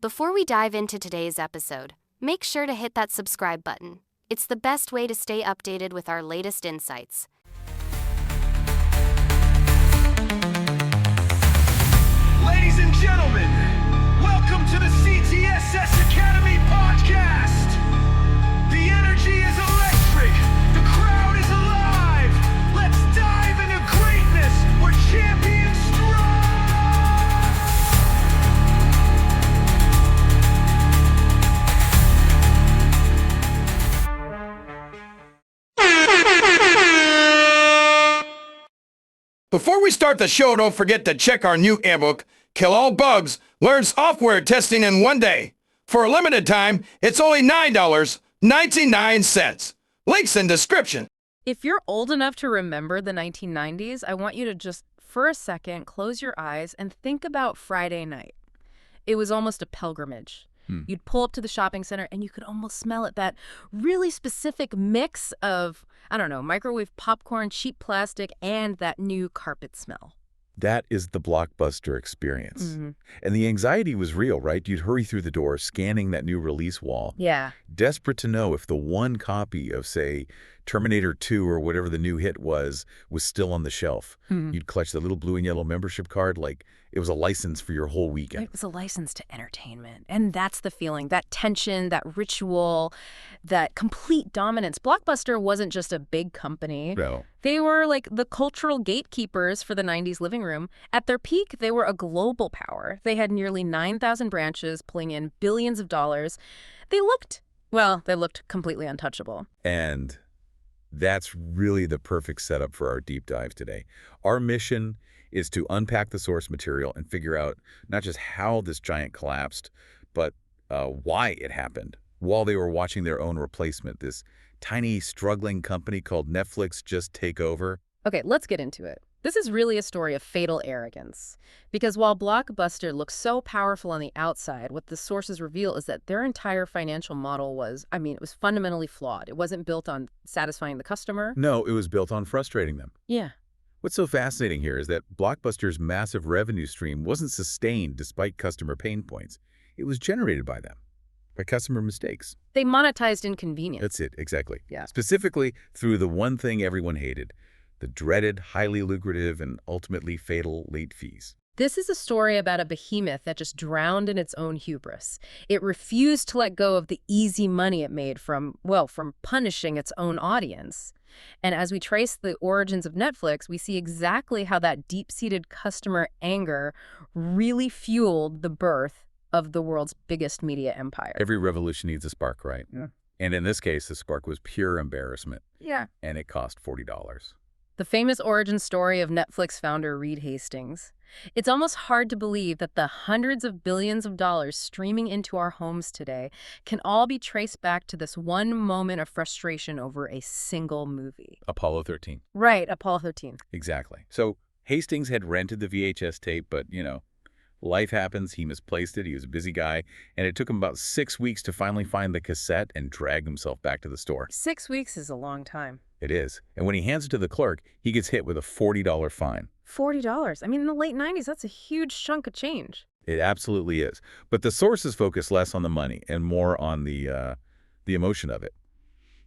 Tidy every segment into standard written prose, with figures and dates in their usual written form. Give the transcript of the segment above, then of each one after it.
Before we dive into today's episode, make sure to hit that subscribe button. It's the best way to stay updated with our latest insights. Ladies and gentlemen, welcome to the CTSS Academy podcast. The energy is electric. The crowd is alive. Let's dive into greatness. We're champions strong. Before we start the show, don't forget to check our new ebook, Kill All Bugs, Learn Software Testing in One Day. For a limited time, it's only $9.99. Links in description. If you're old enough to remember the 1990s, I want you to just, for a second, close your eyes and think about Friday night. It was almost a pilgrimage. You'd pull up to the shopping center and you could almost smell it, that really specific mix of, I don't know, microwave popcorn, cheap plastic, and that new carpet smell. That is the Blockbuster experience. And the anxiety was real, right? You'd hurry through the door, scanning that new release wall. Yeah. Desperate to know if the one copy of, say, Terminator 2 or whatever the new hit was still on the shelf. You'd clutch the little blue and yellow membership card like it was a license for your whole weekend. It was a license to entertainment. And that's the feeling, that tension, that ritual, that complete dominance. Blockbuster wasn't just a big company. No. They were like the cultural gatekeepers for the 90s living room. At their peak, they were a global power. They had nearly 9,000 branches, pulling in billions of dollars. They looked completely untouchable. And that's really the perfect setup for our deep dive today. Our mission is to unpack the source material and figure out not just how this giant collapsed, but why it happened while they were watching their own replacement, this tiny, struggling company called Netflix, just take over. Okay, let's get into it. This is really a story of fatal arrogance. Because while Blockbuster looks so powerful on the outside, what the sources reveal is that their entire financial model was, it was fundamentally flawed. It wasn't built on satisfying the customer. No, it was built on frustrating them. Yeah. What's so fascinating here is that Blockbuster's massive revenue stream wasn't sustained despite customer pain points. It was generated by them, by customer mistakes. They monetized inconvenience. That's it, exactly. Yeah. Specifically through the one thing everyone hated, the dreaded, highly lucrative, and ultimately fatal late fees. This is a story about a behemoth that just drowned in its own hubris. It refused to let go of the easy money it made from punishing its own audience. And as we trace the origins of Netflix, we see exactly how that deep-seated customer anger really fueled the birth of the world's biggest media empire. Every revolution needs a spark, right? Yeah. And in this case, the spark was pure embarrassment. Yeah. And it cost $40. The famous origin story of Netflix founder Reed Hastings. It's almost hard to believe that the hundreds of billions of dollars streaming into our homes today can all be traced back to this one moment of frustration over a single movie. Apollo 13. Right, Apollo 13. Exactly. So Hastings had rented the VHS tape, but, life happens. He misplaced it. He was a busy guy. And it took him about 6 weeks to finally find the cassette and drag himself back to the store. 6 weeks is a long time. It is. And when he hands it to the clerk, he gets hit with a $40 fine. $40. In the late 90s, that's a huge chunk of change. It absolutely is. But the sources focus less on the money and more on the emotion of it.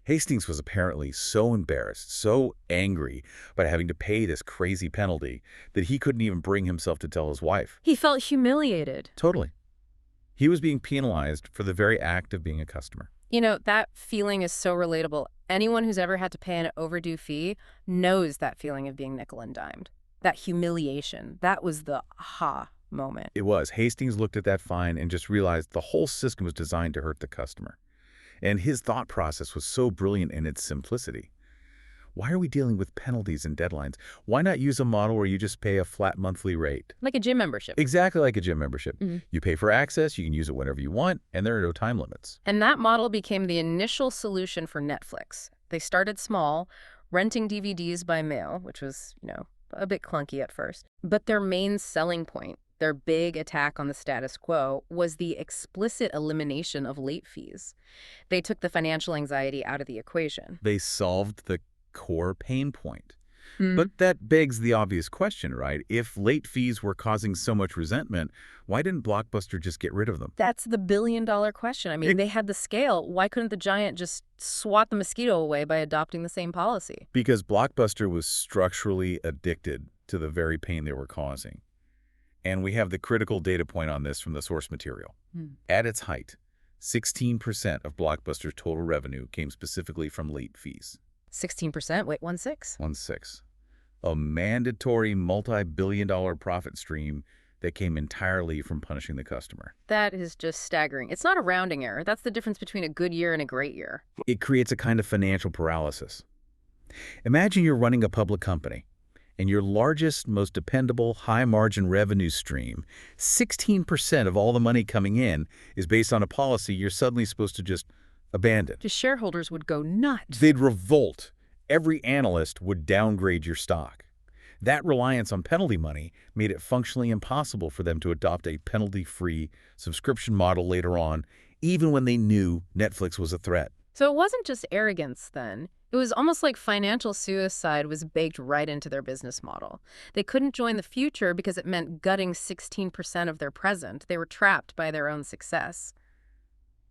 Hastings was apparently so embarrassed, so angry about having to pay this crazy penalty that he couldn't even bring himself to tell his wife. He felt humiliated. Totally. He was being penalized for the very act of being a customer. That feeling is so relatable. Anyone who's ever had to pay an overdue fee knows that feeling of being nickel and dimed. That humiliation, that was the aha moment. It was. Hastings looked at that fine and just realized the whole system was designed to hurt the customer. And his thought process was so brilliant in its simplicity. Why are we dealing with penalties and deadlines? Why not use a model where you just pay a flat monthly rate? Like a gym membership. Exactly like a gym membership. You pay for access, you can use it whenever you want, and there are no time limits. And that model became the initial solution for Netflix. They started small, renting DVDs by mail, which was, a bit clunky at first. But their main selling point, their big attack on the status quo, was the explicit elimination of late fees. They took the financial anxiety out of the equation. They solved the core pain point. But that begs the obvious question, right? If late fees were causing so much resentment, why didn't Blockbuster just get rid of them? That's the billion-dollar question. I mean, they had the scale. Why couldn't the giant just swat the mosquito away by adopting the same policy? Because Blockbuster was structurally addicted to the very pain they were causing. And we have the critical data point on this from the source material. At its height, 16% of Blockbuster's total revenue came specifically from late fees. 16%? Wait, 1/6? 1/6. A mandatory multi-billion-dollar profit stream that came entirely from punishing the customer. That is just staggering. It's not a rounding error. That's the difference between a good year and a great year. It creates a kind of financial paralysis. Imagine you're running a public company, and your largest, most dependable, high-margin revenue stream, 16% of all the money coming in, is based on a policy you're suddenly supposed to just abandon. The shareholders would go nuts. They'd revolt. Every analyst would downgrade your stock. That reliance on penalty money made it functionally impossible for them to adopt a penalty-free subscription model later on, even when they knew Netflix was a threat. So it wasn't just arrogance then. It was almost like financial suicide was baked right into their business model. They couldn't join the future because it meant gutting 16% of their present. They were trapped by their own success.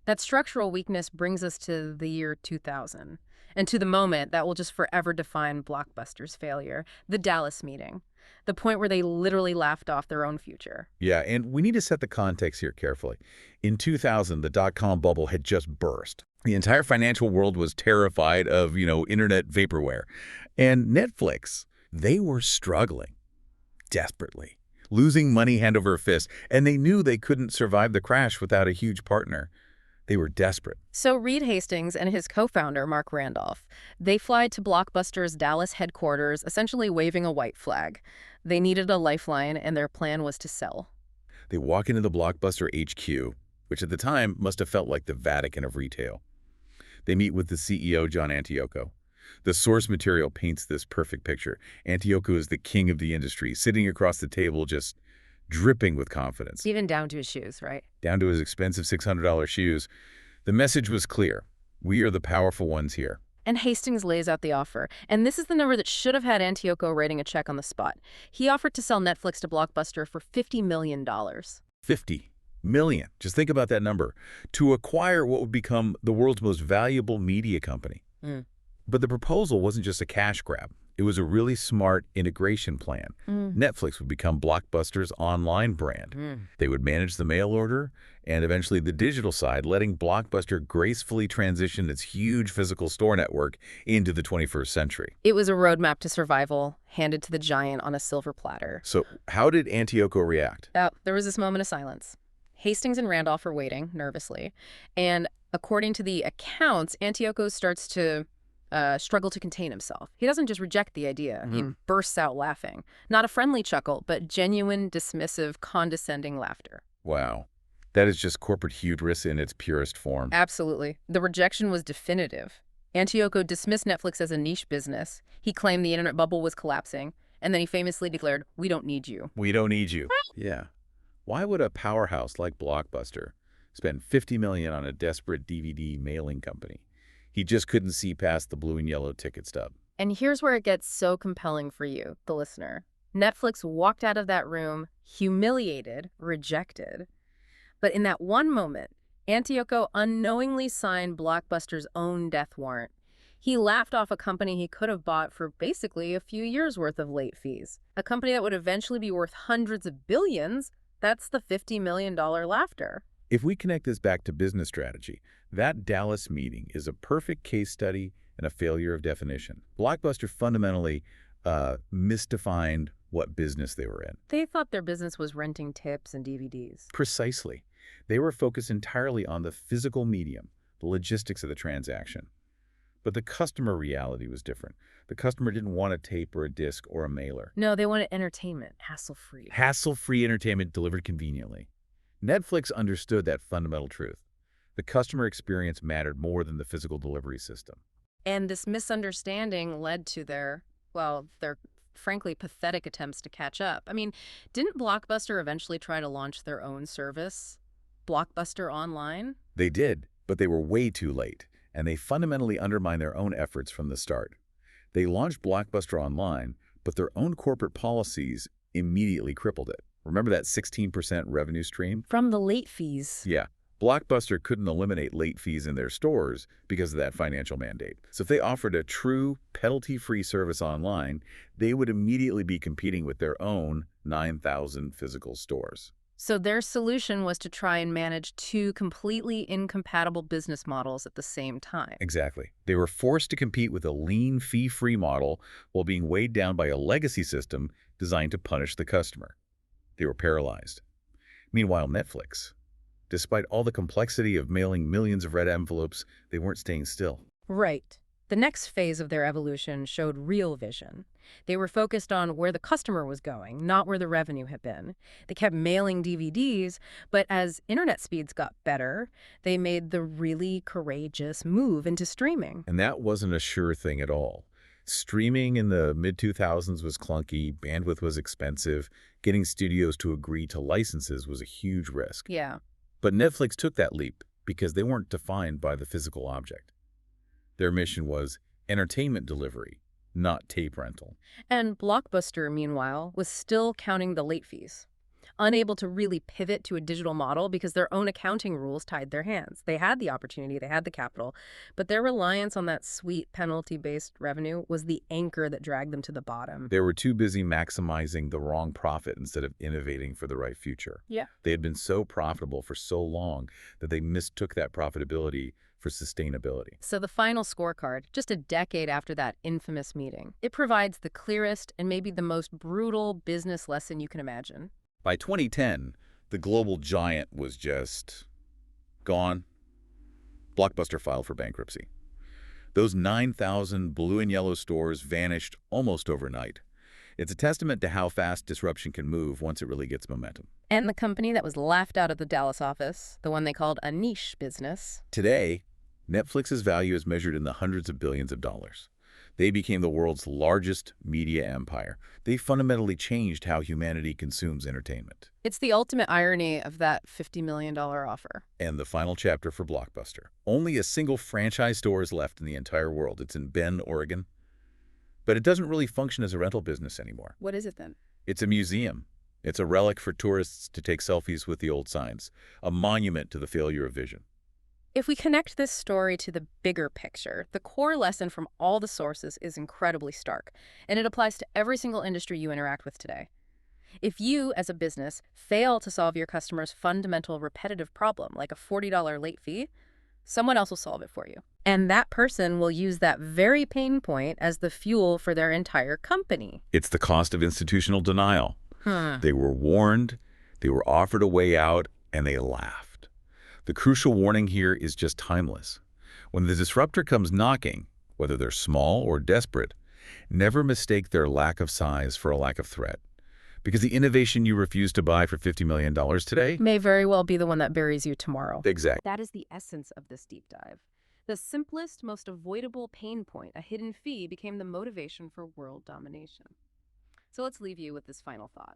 That structural weakness brings us to the year 2000, and to the moment that will just forever define Blockbuster's failure, the Dallas meeting, the point where they literally laughed off their own future. Yeah, and we need to set the context here carefully. In 2000, the dot-com bubble had just burst. The entire financial world was terrified of, internet vaporware. And Netflix, they were struggling desperately, losing money hand over fist, and they knew they couldn't survive the crash without a huge partner. They were desperate. So Reed Hastings and his co-founder, Mark Randolph, they fly to Blockbuster's Dallas headquarters, essentially waving a white flag. They needed a lifeline, and their plan was to sell. They walk into the Blockbuster HQ, which at the time must have felt like the Vatican of retail. They meet with the CEO, John Antioco. The source material paints this perfect picture. Antioco is the king of the industry, sitting across the table just dripping with confidence. Even down to his shoes, right? Down to his expensive $600 shoes. The message was clear. We are the powerful ones here. And Hastings lays out the offer. And this is the number that should have had Antioco writing a check on the spot. He offered to sell Netflix to Blockbuster for $50 million. $50 million. Just think about that number. To acquire what would become the world's most valuable media company. But the proposal wasn't just a cash grab. It was a really smart integration plan. Netflix would become Blockbuster's online brand. They would manage the mail order and eventually the digital side, letting Blockbuster gracefully transition its huge physical store network into the 21st century. It was a roadmap to survival, handed to the giant on a silver platter. So how did Antioco react? There was this moment of silence. Hastings and Randolph are waiting, nervously. And according to the accounts, Antioco starts to struggle to contain himself. He doesn't just reject the idea. He bursts out laughing. Not a friendly chuckle, but genuine, dismissive, condescending laughter. Wow. That is just corporate hubris in its purest form. Absolutely. The rejection was definitive. Antioco dismissed Netflix as a niche business. He claimed the internet bubble was collapsing. And then he famously declared, "We don't need you." We don't need you. Yeah. Why would a powerhouse like Blockbuster spend $50 million on a desperate DVD mailing company? He just couldn't see past the blue and yellow ticket stub. And here's where it gets so compelling for you, the listener. Netflix walked out of that room humiliated, rejected. But in that one moment, Antioco unknowingly signed Blockbuster's own death warrant. He laughed off a company he could have bought for basically a few years' worth of late fees. A company that would eventually be worth hundreds of billions. That's the $50 million laughter. If we connect this back to business strategy, that Dallas meeting is a perfect case study and a failure of definition. Blockbuster fundamentally misdefined what business they were in. They thought their business was renting tips and DVDs. Precisely. They were focused entirely on the physical medium, the logistics of the transaction. But the customer reality was different. The customer didn't want a tape or a disc or a mailer. No, they wanted entertainment, hassle-free. Hassle-free entertainment delivered conveniently. Netflix understood that fundamental truth. The customer experience mattered more than the physical delivery system. And this misunderstanding led to their frankly pathetic attempts to catch up. I mean, didn't Blockbuster eventually try to launch their own service? Blockbuster Online? They did, but they were way too late, and they fundamentally undermined their own efforts from the start. They launched Blockbuster online, but their own corporate policies immediately crippled it. Remember that 16% revenue stream? From the late fees. Yeah. Blockbuster couldn't eliminate late fees in their stores because of that financial mandate. So if they offered a true penalty-free service online, they would immediately be competing with their own 9,000 physical stores. So their solution was to try and manage two completely incompatible business models at the same time. Exactly. They were forced to compete with a lean, fee-free model while being weighed down by a legacy system designed to punish the customer. They were paralyzed. Meanwhile, Netflix, despite all the complexity of mailing millions of red envelopes, they weren't staying still. Right. The next phase of their evolution showed real vision. They were focused on where the customer was going, not where the revenue had been. They kept mailing DVDs, but as internet speeds got better, they made the really courageous move into streaming. And that wasn't a sure thing at all. Streaming in the mid-2000s was clunky, bandwidth was expensive, getting studios to agree to licenses was a huge risk. Yeah. But Netflix took that leap because they weren't defined by the physical object. Their mission was entertainment delivery, not tape rental. And Blockbuster, meanwhile, was still counting the late fees, unable to really pivot to a digital model because their own accounting rules tied their hands. They had the opportunity, they had the capital, but their reliance on that sweet penalty-based revenue was the anchor that dragged them to the bottom. They were too busy maximizing the wrong profit instead of innovating for the right future. Yeah. They had been so profitable for so long that they mistook that profitability for sustainability. So the final scorecard, just a decade after that infamous meeting, it provides the clearest and maybe the most brutal business lesson you can imagine. By 2010, the global giant was just gone. Blockbuster filed for bankruptcy. Those 9,000 blue and yellow stores vanished almost overnight. It's a testament to how fast disruption can move once it really gets momentum. And the company that was laughed out of the Dallas office, the one they called a niche business. Today, Netflix's value is measured in the hundreds of billions of dollars. They became the world's largest media empire. They fundamentally changed how humanity consumes entertainment. It's the ultimate irony of that $50 million offer. And the final chapter for Blockbuster. Only a single franchise store is left in the entire world. It's in Bend, Oregon. But it doesn't really function as a rental business anymore. What is it then? It's a museum. It's a relic for tourists to take selfies with the old signs, a monument to the failure of vision. If we connect this story to the bigger picture, the core lesson from all the sources is incredibly stark, and it applies to every single industry you interact with today. If you, as a business, fail to solve your customer's fundamental repetitive problem, like a $40 late fee, someone else will solve it for you. And that person will use that very pain point as the fuel for their entire company. It's the cost of institutional denial. They were warned, they were offered a way out, and they laughed. The crucial warning here is just timeless. When the disruptor comes knocking, whether they're small or desperate, never mistake their lack of size for a lack of threat. Because the innovation you refuse to buy for $50 million today May very well be the one that buries you tomorrow. Exactly. That is the essence of this deep dive. The simplest, most avoidable pain point, a hidden fee, became the motivation for world domination. So let's leave you with this final thought.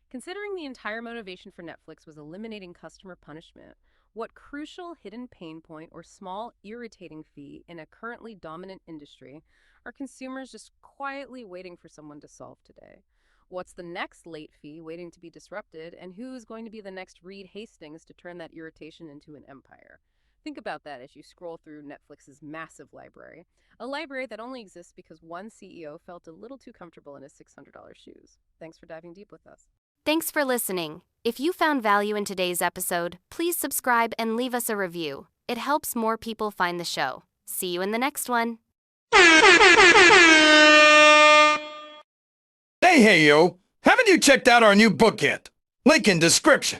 Considering the entire motivation for Netflix was eliminating customer punishment, what crucial hidden pain point or small irritating fee in a currently dominant industry are consumers just quietly waiting for someone to solve today? What's the next late fee waiting to be disrupted, and who's going to be the next Reed Hastings to turn that irritation into an empire? Think about that as you scroll through Netflix's massive library, a library that only exists because one CEO felt a little too comfortable in his $600 shoes. Thanks for diving deep with us. Thanks for listening. If you found value in today's episode, please subscribe and leave us a review. It helps more people find the show. See you in the next one. Hey, yo, haven't you checked out our new book yet? Link in description.